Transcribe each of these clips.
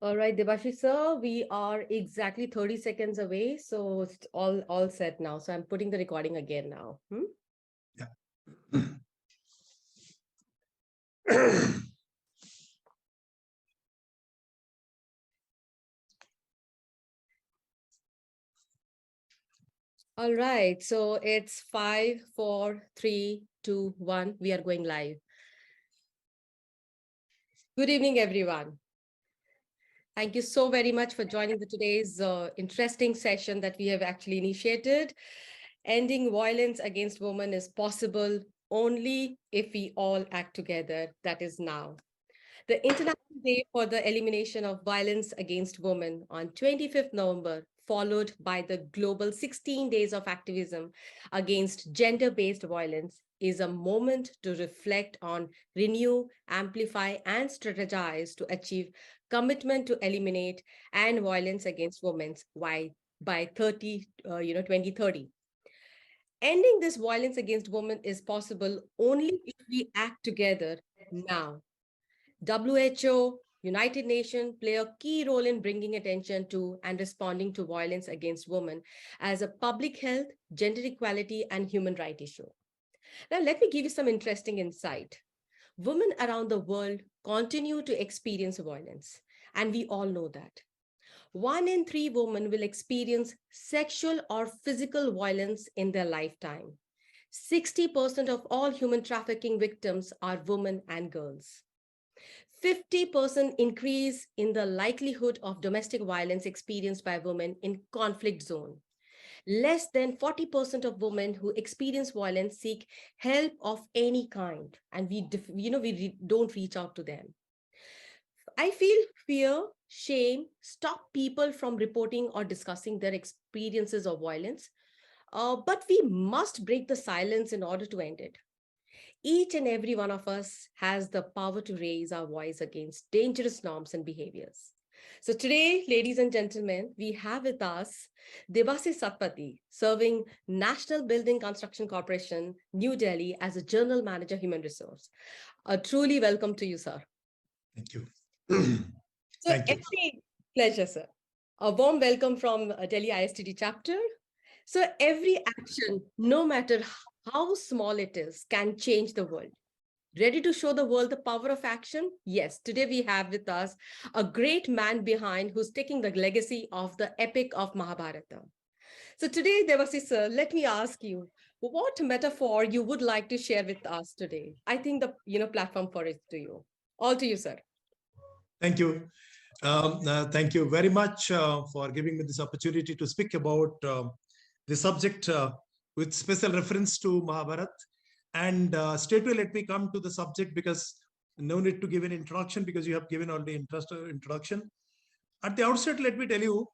All right, Debashis sir, we are exactly 30 seconds away, so it's all set now. So I'm putting the recording again now. Yeah. All right, so it's 5, 4, 3, 2, 1. We are going live. Good evening, everyone. Thank you so very much for joining today's interesting session that we have actually initiated. Ending violence against women is possible only if we all act together. That is now. The International Day for the Elimination of Violence Against Women on 25th November, followed by the global 16 days of activism against gender-based violence, is a moment to reflect on, renew, amplify, and strategize to achieve commitment to eliminate and violence against women by 2030. Ending this violence against women is possible only if we act together now. WHO, United Nations play a key role in bringing attention to and responding to violence against women as a public health, gender equality, and human rights issue. Now, let me give you some interesting insight. Women around the world continue to experience violence, and we all know that. 1 in 3 women will experience sexual or physical violence in their lifetime. 60% of all human trafficking victims are women and girls. 50% increase in the likelihood of domestic violence experienced by women in conflict zone. Less than 40% of women who experience violence seek help of any kind, and we don't reach out to them. I feel fear, shame stop people from reporting or discussing their experiences of violence, but we must break the silence in order to end it. Each and every one of us has the power to raise our voice against dangerous norms and behaviors. So today, ladies and gentlemen, we have with us Debashis Sathpathy, serving National Building Construction Corporation, New Delhi as a General Manager, Human Resource. A truly welcome to you, sir. Thank you. So Thank you. every pleasure, sir. A warm welcome from Delhi ISTD Chapter. So every action, no matter how small it is, can change the world. Ready to show the world the power of action? Yes, today we have with us a great man behind who's taking the legacy of the Epic of Mahabharata. So today, Debashis sir, let me ask you, what metaphor you would like to share with us today? I think the platform for it to you. All to you, sir. Thank you. Thank you very much for giving me this opportunity to speak about the subject with special reference to Mahabharata. And straight away, let me come to the subject because no need to give an introduction because you have given already introduction. At the outset, let me tell you,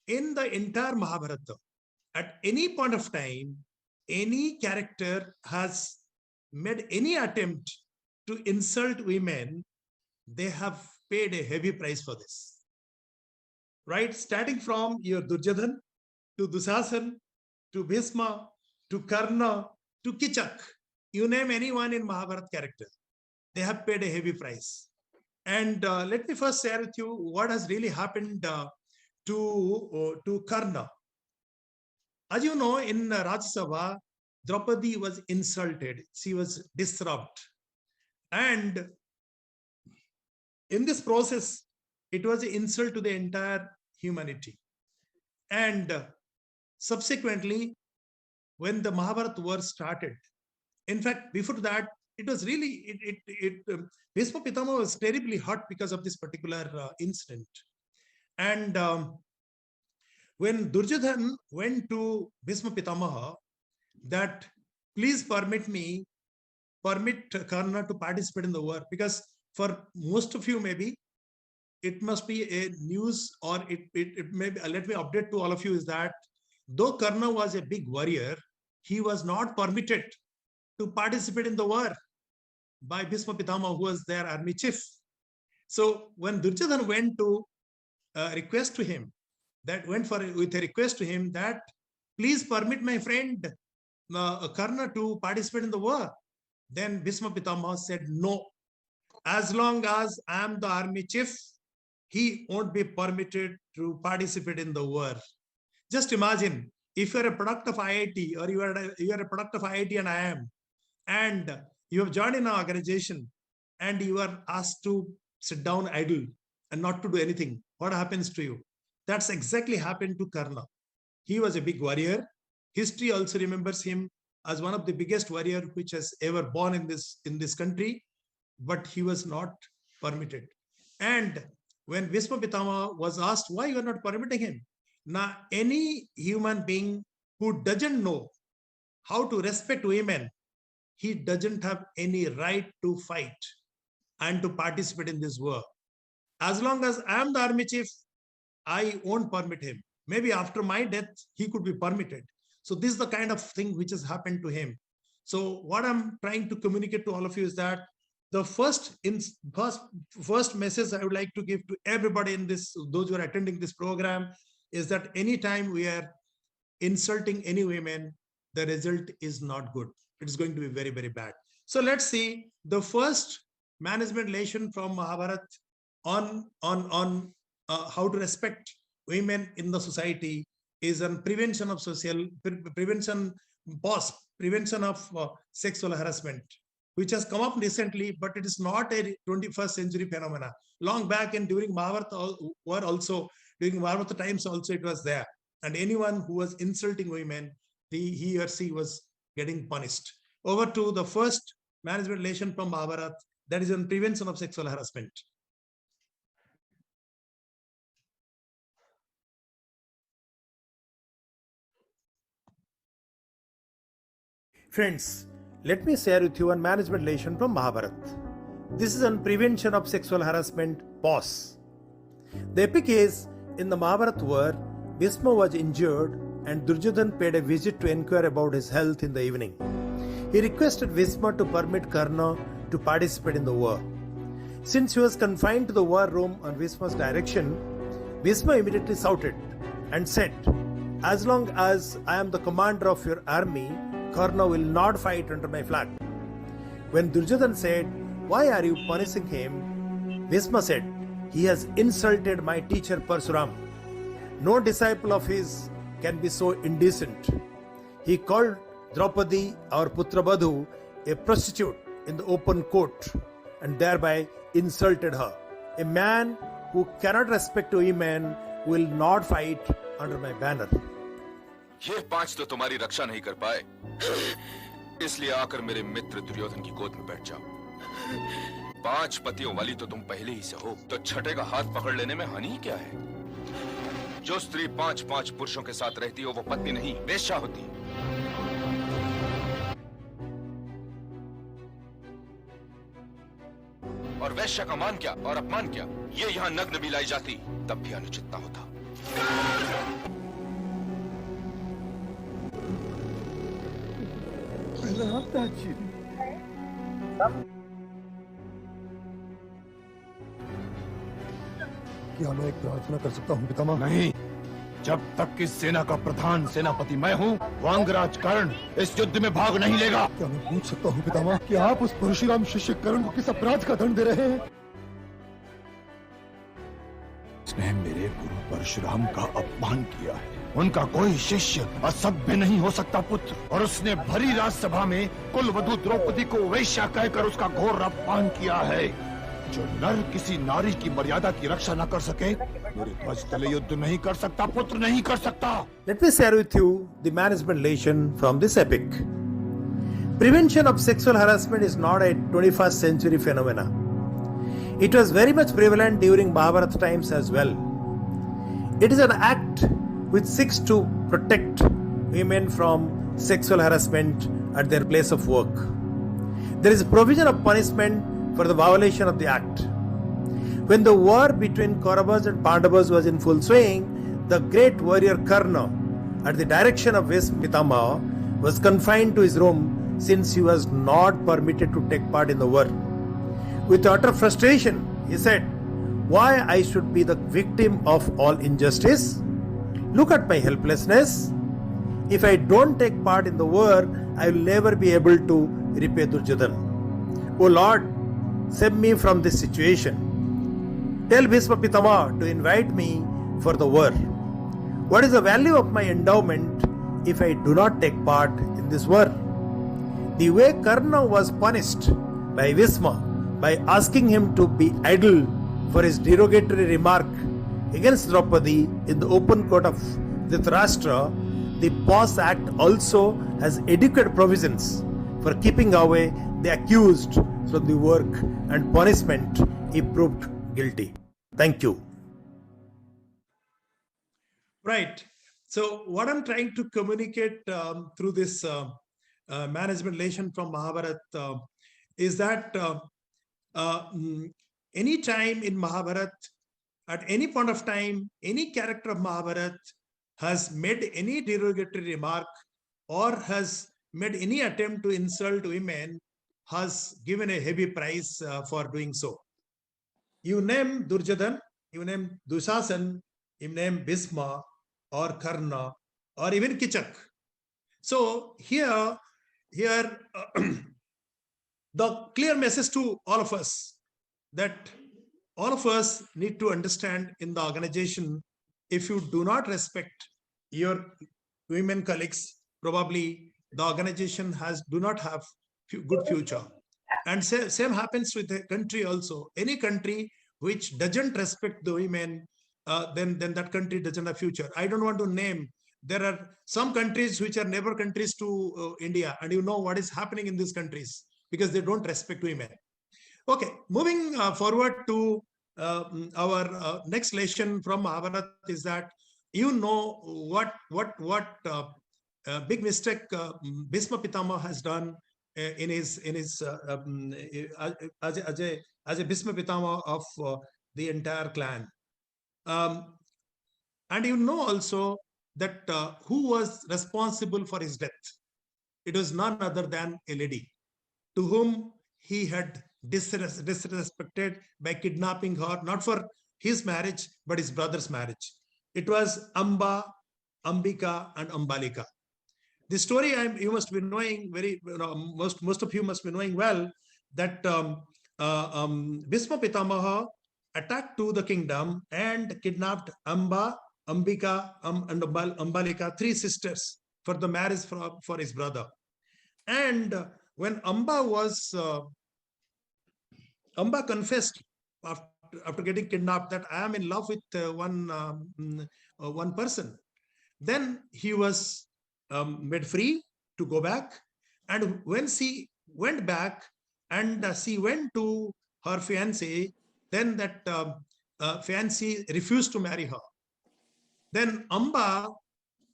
in the entire Mahabharata, at any point of time, any character has made any attempt to insult women, they have paid a heavy price for this. Right? Starting from your Durjadhan to Dusasan to Bhisma to Karna to Kichak, you name anyone in Mahabharata character, they have paid a heavy price. And let me first share with you what has really happened to Karna. As you know, in Rajya Sabha, Draupadi was insulted. She was disrupted. And in this process, it was an insult to the entire humanity. And subsequently, when the Mahabharata war started, in fact, before that, it was really, Bhisma Pitama was terribly hurt because of this particular incident. And when Durjadhan went to Bhisma Pitamaha, that please permit Karna to participate in the war, because for most of you, maybe it must be a news or it may be, let me update to all of you is that though Karna was a big warrior, he was not permitted to participate in the war by Bhisma Pitama, who was their army chief. So when Duryodhana went to request to him, with a request to him that please permit my friend Karna to participate in the war, then Bhisma Pitama said no. As long as I am the army chief, he won't be permitted to participate in the war. Just imagine if you're a product of IIT or you are a product of IIT and IIM, and you have joined in an organization and you are asked to sit down idle and not to do anything. What happens to you? That's exactly happened to Karna. He was a big warrior. History also remembers him as one of the biggest warrior which has ever born in this country, but he was not permitted. And when Bhisma Pitama was asked why you are not permitting him, now any human being who doesn't know how to respect women, he doesn't have any right to fight and to participate in this war. As long as I am the army chief, I won't permit him. Maybe after my death, he could be permitted. So this is the kind of thing which has happened to him. So what I'm trying to communicate to all of you is that the first message I would like to give to everybody in this, those who are attending this program, is that anytime we are insulting any women, the result is not good. It is going to be very, very bad. So let's see the first management lesson from Mahabharata on how to respect women in the society is on prevention of prevention of sexual harassment, which has come up recently, but it is not a 21st century phenomena. Long back and during Mahabharata war also, during Mahabharata times also it was there. And anyone who was insulting women, he or she was getting punished. Over to the first management lesson from Mahabharata, that is on prevention of sexual harassment. Friends, let me share with you one management lesson from Mahabharata. This is on prevention of sexual harassment. Pause. The epic is, in the Mahabharata war, Bhisma was injured and Duryodhan paid a visit to inquire about his health in the evening. He requested Bhisma to permit Karna to participate in the war. Since he was confined to the war room on Bhisma's direction, Bhisma immediately shouted and said, "As long as I am the commander of your army, Karna will not fight under my flag." When Duryodhan said, "Why are you punishing him?" Bhisma said, "He has insulted my teacher Parsuram. No disciple of his can be so indecent." He called Draupadi, our Putrabadhu, a prostitute in the open court and thereby insulted her. A man who cannot respect women will not fight under my banner. ये 5 तो तुम्हारी रक्षा नहीं कर पाए, इसलिए आकर मेरे मित्र दुर्योधन की गोद में बैठ जाओ। 5 पतियों वाली तो तुम पहले ही से हो, तो छठे का हाथ पकड़ लेने में हानि क्या है? जो स्त्री 5 पुरुषों के साथ रहती हो वो पत्नी नहीं, वेश्या होती है। और वैश्य का मान क्या और अपमान क्या, ये यहाँ नग्न भी लाई जाती तब भी अनुचित न होता। क्या मैं एक प्रार्थना कर सकता हूँ पितामह? नहीं, जब तक कि सेना का प्रधान सेनापति मैं हूँ, वांगराज कर्ण इस युद्ध में भाग नहीं लेगा। क्या मैं पूछ सकता हूँ पितामह कि आप उस परशुराम शिष्य कर्ण को किस अपराध का दंड दे रहे हैं? उसने मेरे गुरु परशुराम का अपमान किया है। उनका कोई शिष्य असभ्य नहीं हो सकता पुत्र, और उसने भरी राजसभा में कुलवधू द्रौपदी को वेश्या कहकर उसका घोर अपमान किया है। जो नर किसी नारी की मर्यादा की रक्षा न कर सके, मेरे ध्वज तले युद्ध नहीं कर सकता पुत्र, नहीं कर सकता। Let me share with you the management lesson from this epic. Prevention of sexual harassment is not a 21st century phenomena. It was very much prevalent during Mahabharata times as well. It is an act which seeks to protect women from sexual harassment at their place of work. There is a provision of punishment for the violation of the act. When the war between Kauravas and Pandavas was in full swing, the great warrior Karna, at the direction of Bhisma Pitama, was confined to his room since he was not permitted to take part in the war. With utter frustration, he said, "Why I should be the victim of all injustice? Look at my helplessness. If I don't take part in the war, I will never be able to repay Duryodhan. O Lord, save me from this situation." Tell Bhisma Pitama to invite me for the war. What is the value of my endowment if I do not take part in this war? The way Karna was punished by Bhisma by asking him to be idle for his derogatory remark against Draupadi in the open court of Dhritarashtra, the POS Act also has adequate provisions for keeping away the accused from the work and punishment if proved guilty. Thank you. Right. So what I'm trying to communicate through this management lesson from Mahabharata is that any time in Mahabharata, at any point of time, any character of Mahabharata has made any derogatory remark or has made any attempt to insult women has given a heavy price for doing so. You name Durjadhan, you name Dushasan, you name Bhisma or Karna or even Kichak. So here the clear message to all of us that all of us need to understand in the organization, if you do not respect your women colleagues, probably the organization do not have good future. And same happens with the country also. Any country which doesn't respect the women, then that country doesn't have future. I don't want to name. There are some countries which are neighbor countries to India, and you know what is happening in these countries because they don't respect women. Okay, moving forward to our next lesson from Mahabharata is that you know what big mistake Bhisma Pitama has done in his as a Bhisma Pitama of the entire clan. And you know also that who was responsible for his death. It was none other than a lady to whom he had disrespected by kidnapping her, not for his marriage, but his brother's marriage. It was Amba, Ambika, and Ambalika. The story you must be knowing most of you must be knowing well that Bhisma Pitamaha attacked to the kingdom and kidnapped Amba, Ambika, and Ambalika, three sisters, for the marriage for his brother. And when Amba confessed after getting kidnapped that I am in love with one person, then he was made free to go back. And when she went back and she went to her fiancé, then that fiancé refused to marry her. Then Amba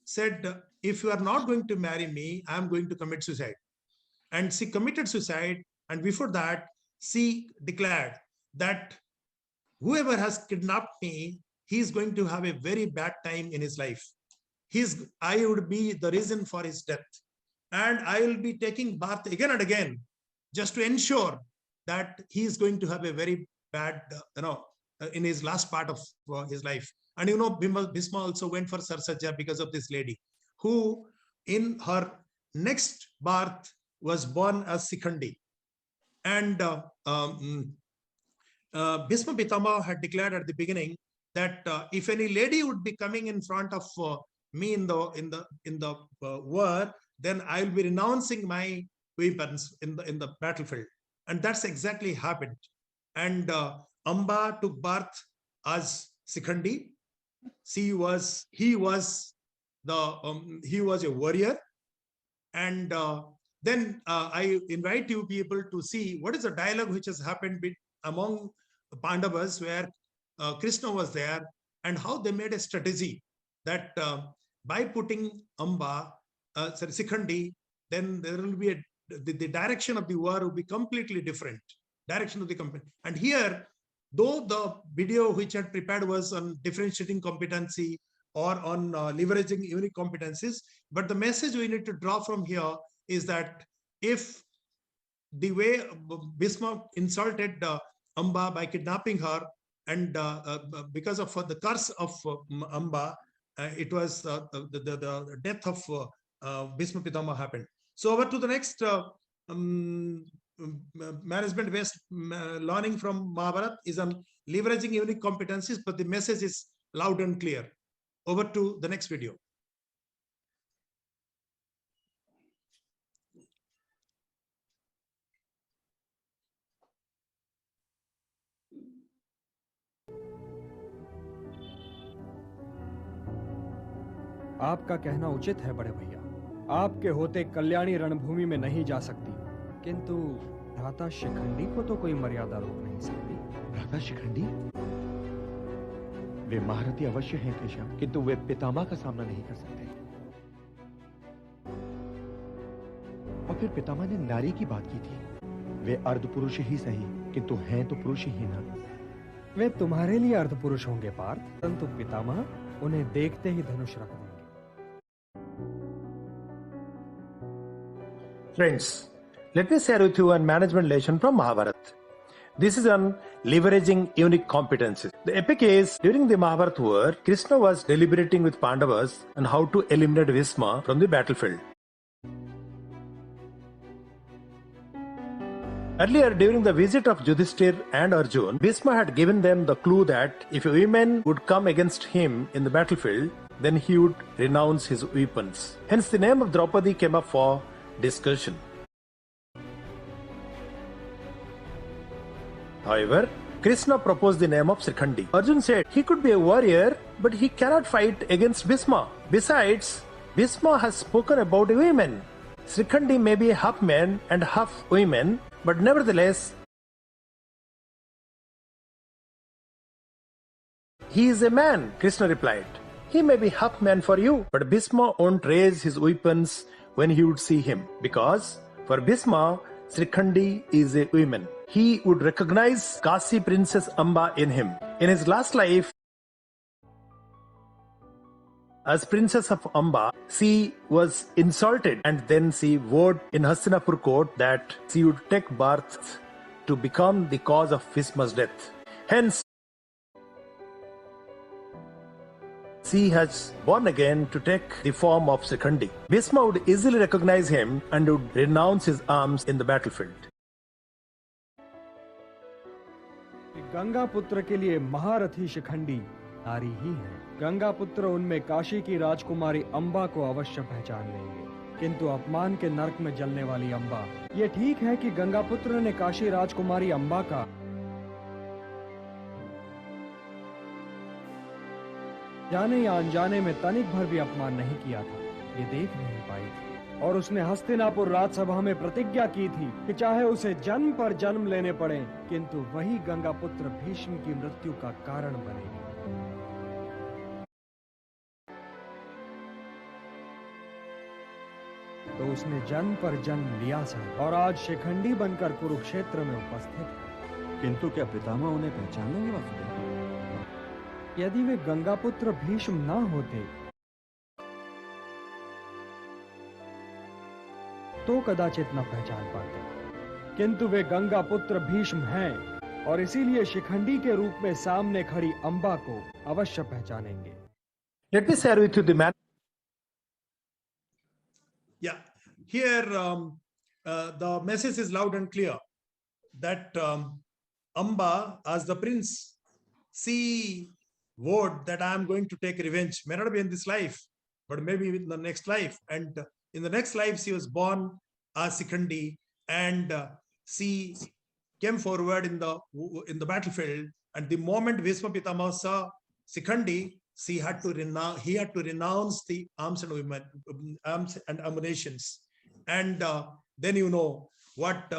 said, if you are not going to marry me, I am going to commit suicide. And she committed suicide. And before that, she declared that whoever has kidnapped me, he is going to have a very bad time in his life. I would be the reason for his death. And I will be taking bath again and again just to ensure that he is going to have a very bad, in his last part of his life. And Bhisma also went for Sarsajja because of this lady, who in her next birth was born as Sikhandi. And Bhisma Pitama had declared at the beginning that if any lady would be coming in front of me in the war, then I will be renouncing my weapons in the battlefield. And that's exactly happened. And Amba took birth as Sikhandi. He was a warrior. And then I invite you people to see what is the dialogue which has happened among Pandavas, where Krishna was there, and how they made a strategy that by putting Amba, Sikhandi, then there will be the direction of the war will be completely different. Direction of the company. And here, though the video which I had prepared was on differentiating competency or on leveraging unique competencies, but the message we need to draw from here is that if the way Bhisma insulted Amba by kidnapping her, and because of the curse of Amba, it was the death of Bhisma Pitama happened. So over to the next management-based learning from Mahabharata is on leveraging unique competencies, but the message is loud and clear. Over to the next video. आपका कहना उचित है बड़े भैया। आपके होते कल्याणी रणभूमि में नहीं जा सकती, किंतु भ्राता शिखंडी को तो कोई मर्यादा रोक नहीं सकती। भ्राता शिखंडी? वे महारथी अवश्य हैं केशव, किंतु वे पितामह का सामना नहीं कर सकते। और फिर पितामह ने नारी की बात की थी। वे अर्ध पुरुष ही सही, किंतु हैं तो पुरुष ही ना। वे तुम्हारे लिए अर्ध पुरुष होंगे पार्थ, परंतु पितामह उन्हें देखते ही धनुष रख देंगे। Friends, let me share with you a management lesson from Mahabharata. This is on leveraging unique competencies. The epic is, during the Mahabharata war, Krishna was deliberating with Pandavas on how to eliminate Bhishma from the battlefield. Earlier, during the visit of Yudhishthir and Arjun, Bhishma had given them the clue that if women would come against him in the battlefield, then he would renounce his weapons. Hence, the name of Draupadi came up for discussion. However, Krishna proposed the name of Shikhandi. Arjun said he could be a warrior, but he cannot fight against Bhishma. Besides, Bhishma has spoken about women. Shikhandi may be half man and half women, but nevertheless, he is a man, Krishna replied. He may be half man for you, but Bhishma won't raise his weapons when he would see him, because for Bhishma, Shikhandi is a woman. He would recognize Kasi Princess Amba in him. In his last life, as Princess of Amba, she was insulted, and then she vowed in Hastinapur court that she would take birth to become the cause of Bhishma's death. Hence, she has born again to take the form of Shikhandi. Bhishma would easily recognize him and would renounce his arms in the battlefield. Ganga पुत्र के लिए महारथी शिखंडी नारी ही है। गंगा पुत्र उनमें काशी की राजकुमारी अंबा को अवश्य पहचान लेंगे, किंतु अपमान के नरक में जलने वाली अंबा। ये ठीक है कि गंगा पुत्र ने काशी राजकुमारी अंबा का जाने या अनजाने में तनिक भर भी अपमान नहीं किया था, ये देख नहीं पाई थी। और उसने हस्तिनापुर राजसभा में प्रतिज्ञा की थी कि चाहे उसे जन्म पर जन्म लेने पड़े, किंतु वही गंगा पुत्र भीष्म की मृत्यु का कारण बनेगी। तो उसने जन्म पर जन्म लिया सही और आज शिखंडी बनकर कुरुक्षेत्र में उपस्थित है। किंतु क्या पितामह उन्हें पहचान लेंगे वासुदेव? यदि वे गंगा पुत्र भीष्म ना होते तो कदाचित न पहचान पाते, किंतु वे गंगा पुत्र भीष्म हैं और इसीलिए शिखंडी के रूप में सामने खड़ी अंबा को अवश्य पहचानेंगे। Let me share with you the man. Yeah, here the message is loud and clear that Amba, as the prince, she vowed that I am going to take revenge. May not be in this life, but maybe in the next life. And in the next life, she was born as Shikhandi, and she came forward in the battlefield. And the moment Bhishma Pitamaha saw Shikhandi, he had to renounce the arms and women, arms and ammunitions. And then you know what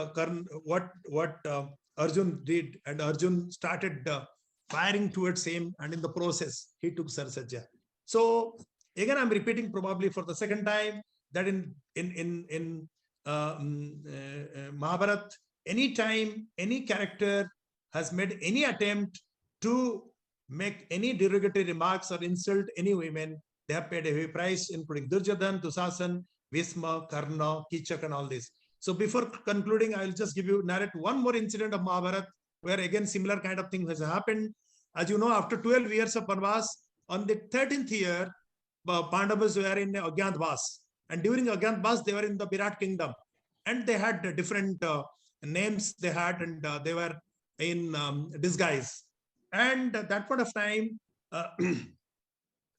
Arjun did, and Arjun started firing towards him, and in the process he took Sarsajya. So again, I'm repeating probably for the second time that in Mahabharata, anytime any character has made any attempt to make any derogatory remarks or insult any women, they have paid a heavy price, including Duryodhan, Dusasan, Bhishma, Karna, Kichak, and all this. So before concluding, I'll just narrate one more incident of Mahabharata, where again similar kind of thing has happened. As you know, after 12 years of Vanvas, on the 13th year, Pandavas were in Agyantwas. And during Agyantwas, they were in the Virat kingdom. And they had different names they had, and they were in disguise. And at that point of time,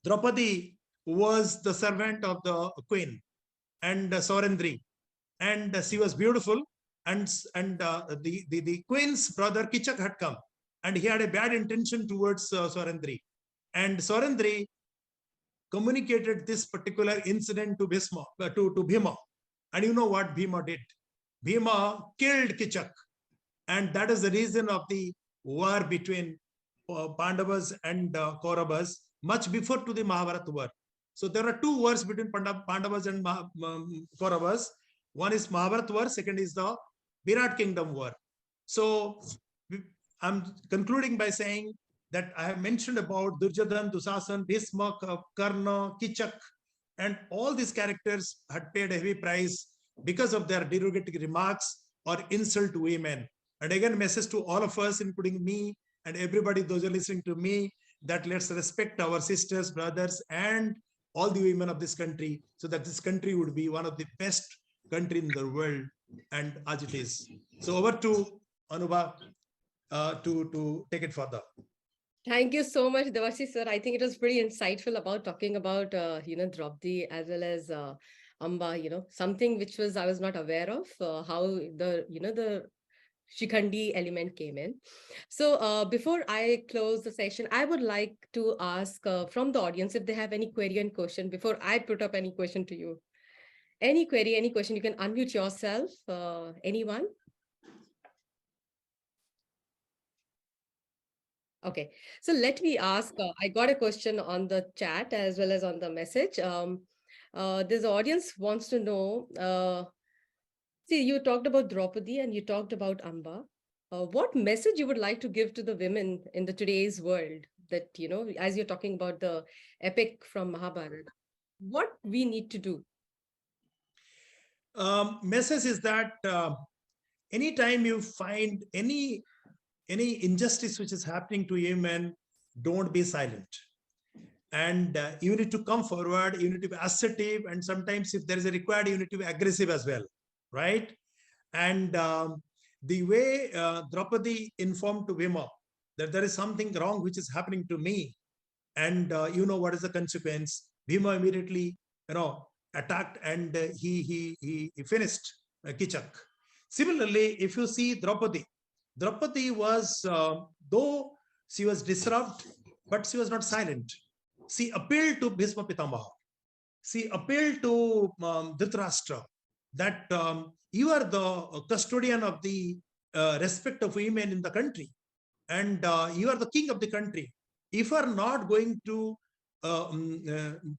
Draupadi was the servant of the queen and Saurendri, and she was beautiful. And the queen's brother Kichak had come, and he had a bad intention towards Saurendri. And Saurendri communicated this particular incident to Bhima. And you know what Bhima did? Bhima killed Kichak. And that is the reason of the war between Pandavas and Kauravas much before to the Mahabharata war. So there are two wars between Pandavas and Kauravas. One is Mahabharata war, second is the Virat Kingdom war. So I'm concluding by saying that I have mentioned about Duryodhan, Dusasan, Bhisma, Karna, Kichak, and all these characters had paid a heavy price because of their derogatory remarks or insult to women. And again, message to all of us, including me and everybody, those who are listening to me, that let's respect our sisters, brothers, and all the women of this country, so that this country would be one of the best country in the world, and as it is. So over to Anubha to take it further. Thank you so much, Debashis sir. I think it was pretty insightful about talking about, Draupadi as well as Amba, something which I was not aware of, how the Shikhandi element came in. So before I close the session, I would like to ask from the audience if they have any query and question before I put up any question to you. Any query, any question, you can unmute yourself. Anyone? Okay, so let me ask, I got a question on the chat as well as on the message. This audience wants to know, see, you talked about Draupadi and you talked about Amba. What message you would like to give to the women in the today's world that, as you're talking about the epic from Mahabharata, what we need to do? Message is that anytime you find any injustice which is happening to women, don't be silent. And you need to come forward, you need to be assertive, and sometimes if there is a required, you need to be aggressive as well, right? And the way Draupadi informed to Bhima that there is something wrong which is happening to me, and what is the consequence, Bhima immediately, attacked, and he finished Kichak. Similarly, if you see Draupadi was, though she was disrupted, but she was not silent. She appealed to Bhisma Pitamaha. She appealed to Dhritarashtra that you are the custodian of the respect of women in the country, and you are the king of the country. If you are not going to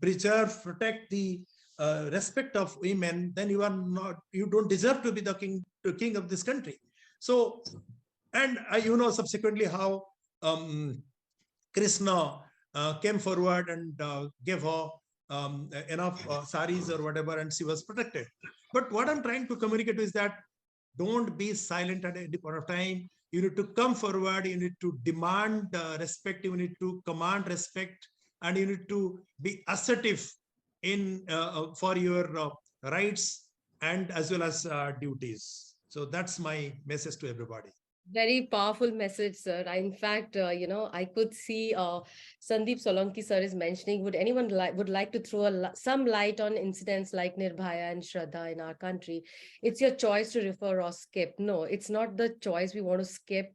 preserve, protect the respect of women, then you don't deserve to be the king of this country. So, and subsequently how Krishna came forward and gave her enough saris or whatever, and she was protected. But what I'm trying to communicate is that don't be silent at any point of time. You need to come forward, you need to demand respect, you need to command respect, and you need to be assertive in for your rights and as well as duties. So that's my message to everybody. Very powerful message, sir. In fact, I could see Sandeep Solanki sir is mentioning, would anyone would like to throw some light on incidents like Nirbhaya and Shraddha in our country? It's your choice to refer or skip. No, it's not the choice we want to skip.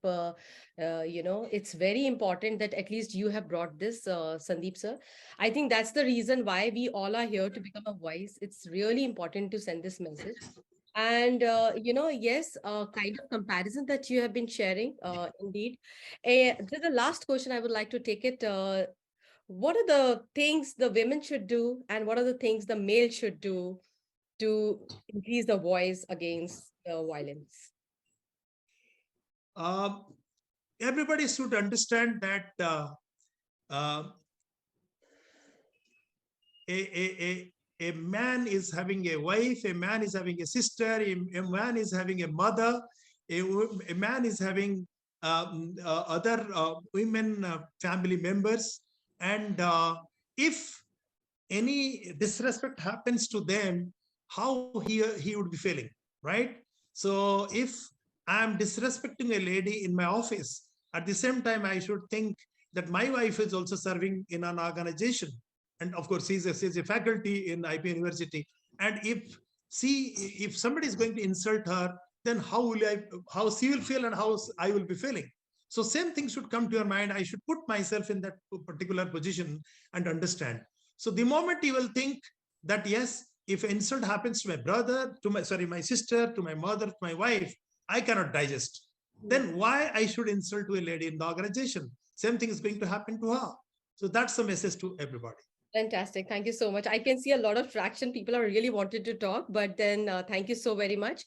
It's very important that at least you have brought this, Sandeep sir. I think that's the reason why we all are here to become a voice. It's really important to send this message. And, yes, kind of comparison that you have been sharing, indeed. The last question I would like to take it. What are the things the women should do and what are the things the male should do to increase the voice against violence? Everybody should understand that a man is having a wife, a man is having a sister, a man is having a mother, a man is having other women family members, and if any disrespect happens to them, how he would be feeling, right? So if I'm disrespecting a lady in my office, At the same time, I should think that my wife is also serving in an organization. And of course, she's a faculty in IP University. And if somebody is going to insult her, then how she will feel and how I will be feeling. So same thing should come to your mind. I should put myself in that particular position and understand. So the moment you will think that, yes, if insult happens to my brother, my sister, to my mother, to my wife, I cannot digest. Then why I should insult to a lady in the organization? Same thing is going to happen to her. So that's the message to everybody. Fantastic. Thank you so much. I can see a lot of traction. People are really wanted to talk, but then thank you so very much.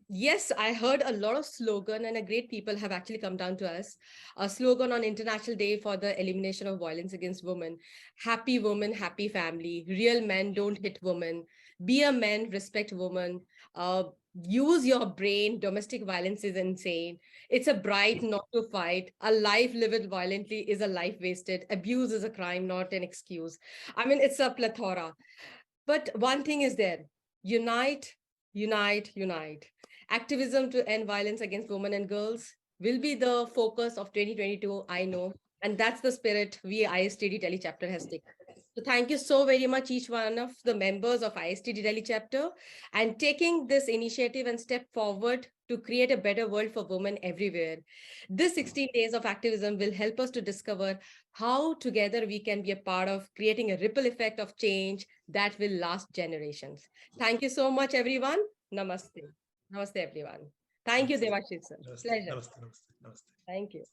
Yes, I heard a lot of slogan and a great people have actually come down to us. A slogan on International Day for the Elimination of Violence Against Women. Happy woman, happy family. Real men don't hit women. Be a man, respect women. Use your brain. Domestic violence is insane. It's a bribe not to fight. A life lived violently is a life wasted. Abuse is a crime, not an excuse. I mean, it's a plethora. But one thing is there. Unite, unite, unite. Activism to end violence against women and girls will be the focus of 2022, I know. And that's the spirit we ISTD Delhi Chapter has taken. So thank you so very much, each one of the members of ISTD Delhi Chapter, and taking this initiative and step forward to create a better world for women everywhere. This 16 days of activism will help us to discover how together we can be a part of creating a ripple effect of change that will last generations. Thank you so much, everyone. Namaste. Namaste, everyone. Thank you, Debashis, sir. Namaste. Pleasure. Namaste. Namaste. Namaste. Thank you.